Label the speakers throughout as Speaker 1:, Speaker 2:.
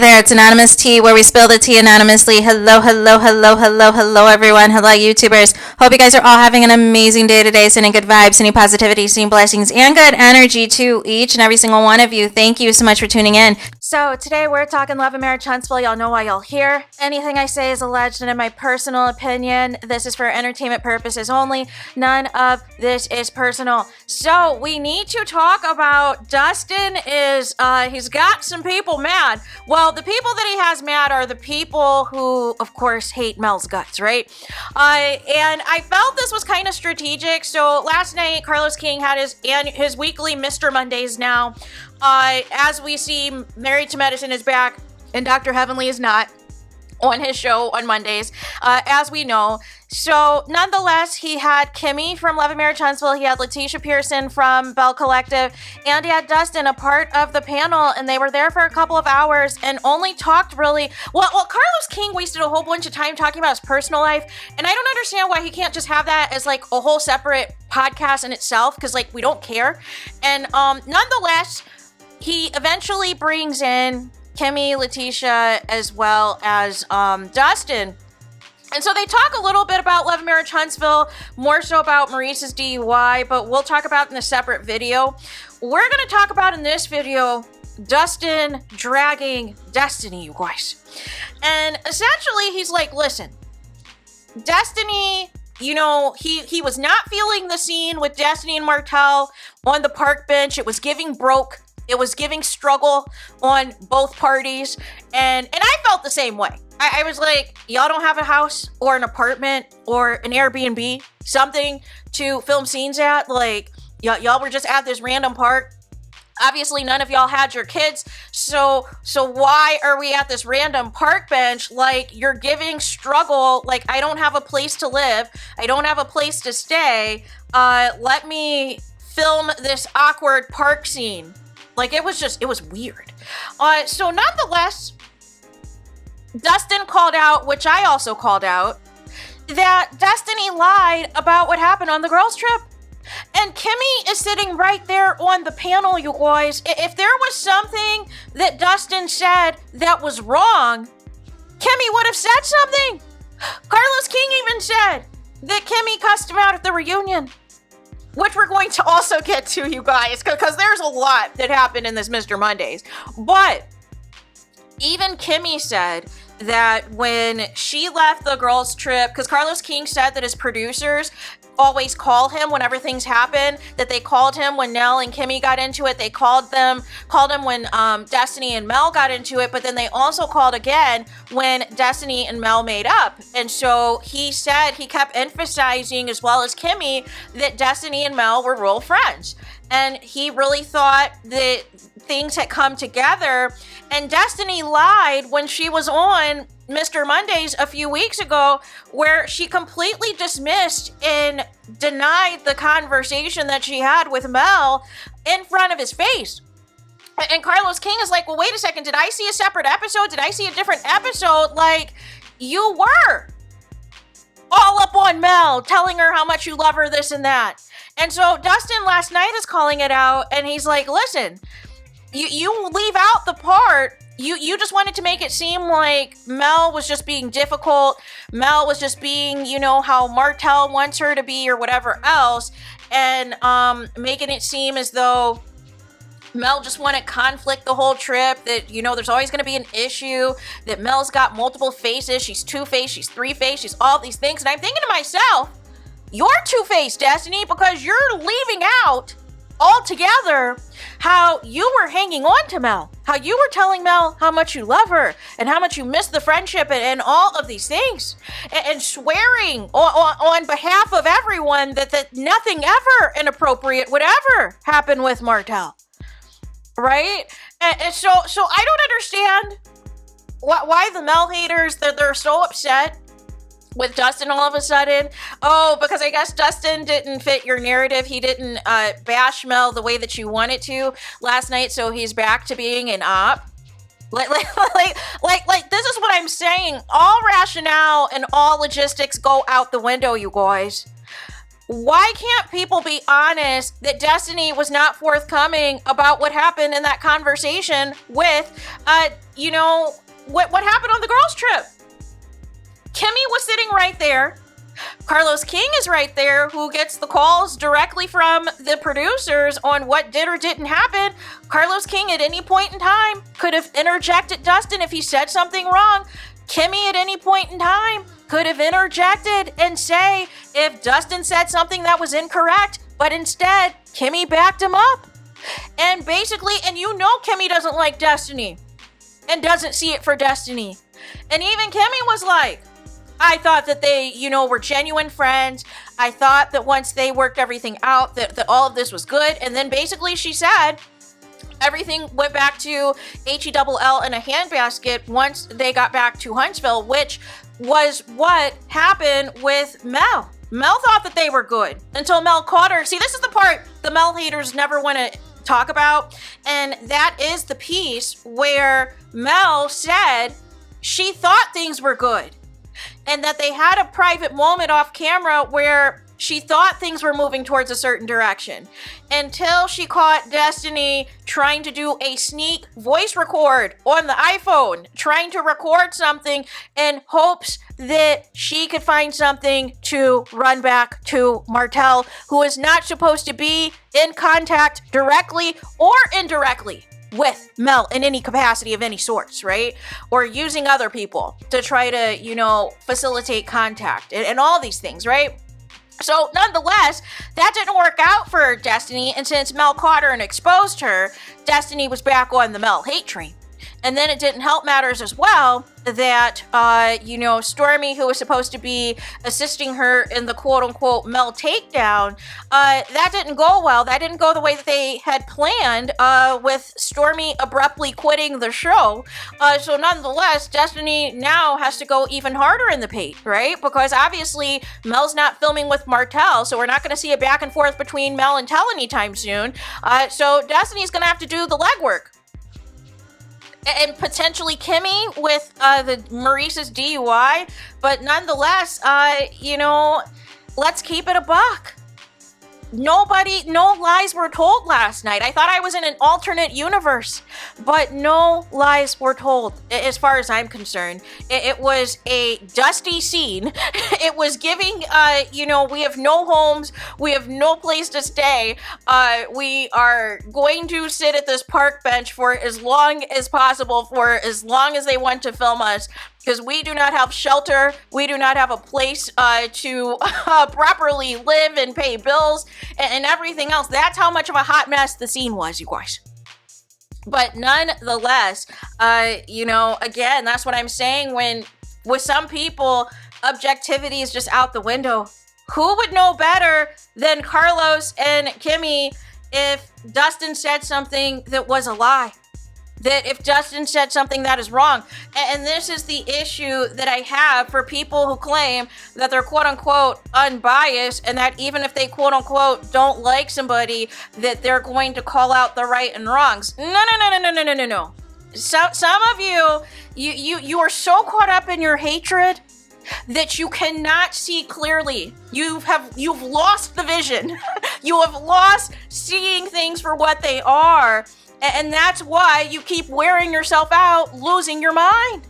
Speaker 1: there, it's Anonymous Tea, where we spill the tea anonymously. Hello, hello, hello, hello, hello, everyone. Hello, YouTubers. Hope you guys are all having an amazing day today, sending good vibes, sending positivity, sending blessings, and good energy to each and every single one of you. Thank you so much for tuning in. So today we're talking love and marriage Huntsville. Y'all know why y'all here. Anything I say is alleged and in my personal opinion. This is for entertainment purposes only. None of this is personal. So we need to talk about Dustin he's got some people mad. Well, the people that he has mad are the people who, of course, hate Mel's guts, right? And I felt this was kind of strategic. So last night, Carlos King had his weekly Mr. Mondays now. As we see, Married to Medicine is back and Dr. Heavenly is not on his show on Mondays, as we know. So nonetheless, he had Kimmy from Love and Marriage Huntsville, he had Letitia Pearson from Bell Collective, and he had Dustin, a part of the panel, and they were there for a couple of hours and only talked really, well, Carlos King wasted a whole bunch of time talking about his personal life, and I don't understand why he can't just have that as like a whole separate podcast in itself, because like we don't care. And nonetheless, he eventually brings in Kimmy, Letitia, as well as Dustin. And so they talk a little bit about Love and Marriage Huntsville, more so about Maurice's DUI, but we'll talk about it in a separate video. We're going to talk about in this video, Dustin dragging Destiny, you guys. And essentially, he's like, listen, Destiny, you know, he was not feeling the scene with Destiny and Martell on the park bench. It was giving broke. It was giving struggle on both parties. And I felt the same way. I was like, y'all don't have a house or an apartment or an Airbnb, something to film scenes at? Like, y'all were just at this random park. Obviously, none of y'all had your kids. So why are we at this random park bench? Like, you're giving struggle. Like, I don't have a place to live. I don't have a place to stay. Let me film this awkward park scene. Like, it was weird. So nonetheless, Dustin called out, which I also called out, that Destiny lied about what happened on the girls' trip. And Kimmy is sitting right there on the panel, you guys. If there was something that Dustin said that was wrong, Kimmy would have said something. Carlos King even said that Kimmy cussed him out at the reunion, which we're going to also get to, you guys, because there's a lot that happened in this Mr. Mondays. But even Kimmy said that when she left the girls' trip, because Carlos King said that his producers always call him whenever things happen, that they called him when Nell and Kimmy got into it. They called him when Destiny and Mel got into it, but then they also called again when Destiny and Mel made up. And so he said, he kept emphasizing, as well as Kimmy, that Destiny and Mel were real friends. And he really thought that things had come together. And Destiny lied when she was on Mr. Mondays a few weeks ago, where she completely dismissed and denied the conversation that she had with Mel in front of his face. And Carlos King is like, well, wait a second. Did I see a separate episode? Did I see a different episode? Like, you were all up on Mel, telling her how much you love her, this and that. And so Dustin last night is calling it out, and he's like, listen, you leave out the part. You just wanted to make it seem like Mel was just being difficult. Mel was just being, you know, how Martell wants her to be or whatever else. And making it seem as though Mel just wanted conflict the whole trip. That, you know, there's always going to be an issue. That Mel's got multiple faces. She's two-faced. She's three-faced. She's all these things. And I'm thinking to myself, you're two-faced, Destiny, because you're leaving out altogether how you were hanging on to Mel, how you were telling Mel how much you love her and how much you miss the friendship and all of these things, and swearing on behalf of everyone that nothing ever inappropriate would ever happen with Martell, right? And so I don't understand why the Mel haters, they're so upset with Dustin all of a sudden. Oh, because I guess Dustin didn't fit your narrative. He didn't bash Mel the way that you wanted to last night, so he's back to being an op. Like this is what I'm saying. All rationale and all logistics go out the window, you guys.
Speaker 2: Why can't people be honest that Destiny was not forthcoming about what happened in that conversation with, what happened on the girls' trip? Kimmy was sitting right there. Carlos King is right there, who gets the calls directly from the producers on what did or didn't happen. Carlos King at any point in time could have interjected Dustin if he said something wrong. Kimmy at any point in time could have interjected and say if Dustin said something that was incorrect, but instead Kimmy backed him up. And basically, and Kimmy doesn't like Destiny and doesn't see it for Destiny. And even Kimmy was like, I thought that they, were genuine friends. I thought that once they worked everything out, that all of this was good. And then basically she said everything went back to HELL in a handbasket once they got back to Huntsville, which was what happened with Mel. Mel thought that they were good until Mel caught her. See, this is the part the Mel haters never want to talk about. And that is the piece where Mel said she thought things were good. And that they had a private moment off camera where she thought things were moving towards a certain direction until she caught Destiny trying to do a sneak voice record on the iPhone, trying to record something in hopes that she could find something to run back to Martell, who is not supposed to be in contact directly or indirectly with Mel in any capacity of any sorts, right? Or using other people to try to, facilitate contact and all these things, right? So nonetheless, that didn't work out for Destiny, and since Mel caught her and exposed her, Destiny was back on the Mel hate train. And then it didn't help matters as well that, Stormy, who was supposed to be assisting her in the quote-unquote Mel takedown, that didn't go well. That didn't go the way that they had planned, with Stormy abruptly quitting the show. So nonetheless, Destiny now has to go even harder in the paint, right? Because obviously Mel's not filming with Martell, so we're not going to see a back and forth between Mel and Tell anytime soon. So Destiny's going to have to do the legwork. And potentially Kimmy with the Maurice's DUI. But nonetheless, let's keep it a buck. No lies were told last night. I thought I was in an alternate universe, but no lies were told as far as I'm concerned. It was a dusty scene. It was giving, we have no homes. We have no place to stay. We are going to sit at this park bench for as long as possible, for as long as they want to film us. Because we do not have shelter, we do not have a place to properly live and pay bills and everything else. That's how much of a hot mess the scene was, you guys. But nonetheless, again, that's what I'm saying when, with some people, objectivity is just out the window. Who would know better than Carlos and Kimmy if Dustin said something that was a lie? That if Dustin said something that is wrong. And this is the issue that I have for people who claim that they're quote-unquote unbiased, and that even if they quote-unquote don't like somebody, that they're going to call out the right and wrongs. No. Some of you are so caught up in your hatred that you cannot see clearly. You've lost the vision. You have lost seeing things for what they are. And that's why you keep wearing yourself out, losing your mind.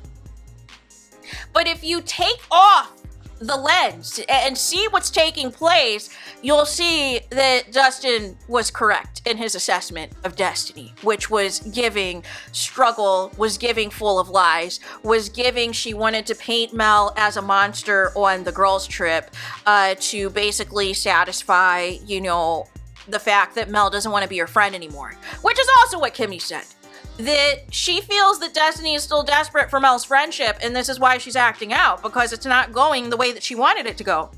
Speaker 2: But if you take off the lens and see what's taking place, you'll see that Dustin was correct in his assessment of Destiny, which was giving struggle, was giving full of lies, was giving she wanted to paint Mel as a monster on the girls' trip to basically satisfy, the fact that Mel doesn't want to be her friend anymore, which is also what Kimmy said, that she feels that Destiny is still desperate for Mel's friendship, and this is why she's acting out, because it's not going the way that she wanted it to go.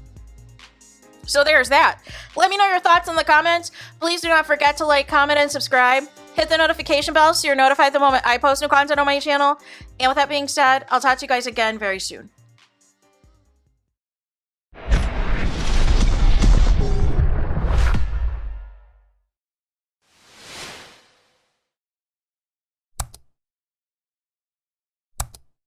Speaker 2: So there's that. Let me know your thoughts in the comments. Please do not forget to like, comment, and subscribe. Hit the notification bell so you're notified the moment I post new content on my channel. And with that being said, I'll talk to you guys again very soon.